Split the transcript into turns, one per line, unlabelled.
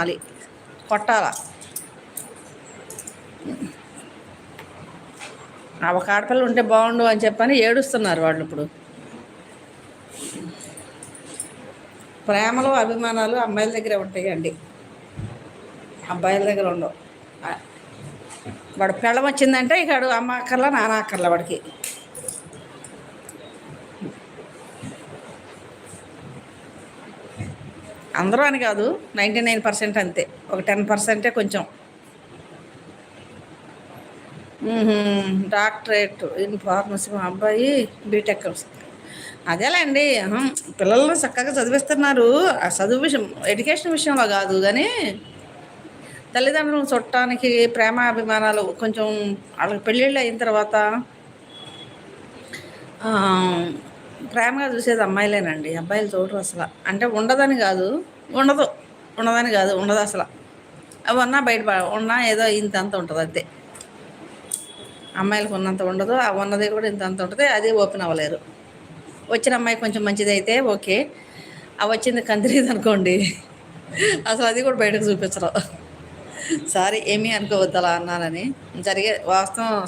అది కొట్టాల. ఒక ఆడపిల్ల ఉంటే బాగుండు అని చెప్పని ఏడుస్తున్నారు వాళ్ళు ఇప్పుడు. ప్రేమలు అభిమానాలు అమ్మాయిల దగ్గరే ఉంటాయండి, అబ్బాయిల దగ్గర ఉండవు. వాడు పెళ్ళం వచ్చిందంటే ఇక అమ్మ అక్కర్లా నాన్న అక్కర్లా వాడికి. అందరూ అని కాదు, 99% అంతే. ఒక 10% కొంచెం డాక్టరేట్ ఇన్ ఫార్మసీ. మా అబ్బాయి బీటెక్. అదేలేండి, పిల్లలను చక్కగా చదివిస్తున్నారు. ఆ చదువు విషయం, ఎడ్యుకేషన్ విషయంలో కాదు కానీ తల్లిదండ్రులను చుట్టానికి ప్రేమాభిమానాలు కొంచెం వాళ్ళకి పెళ్ళిళ్ళు అయిన తర్వాత ప్రేమగా చూసేది అమ్మాయిలేనండి, అబ్బాయిలు చూడరు అసలు. అంటే ఉండదని కాదు, ఉండదు. ఉండదని కాదు, ఉండదు అసలు. అవి ఉన్నా బయట ఉన్నా ఏదో ఇంతంత ఉంటుంది అంతే. అమ్మాయిలకు ఉన్నంత ఉండదు, ఆ ఉన్నది కూడా ఇంతంత ఉంటుంది. అది ఓపెన్ అవ్వలేరు. వచ్చిన అమ్మాయి కొంచెం మంచిది అయితే ఓకే, ఆ వచ్చింది కందిరీది అనుకోండి, అసలు అది కూడా బయటకు చూపించరు. సారీ, ఏమీ అనుకోవద్దు అలా అన్నానని. జరిగే వాస్తవం.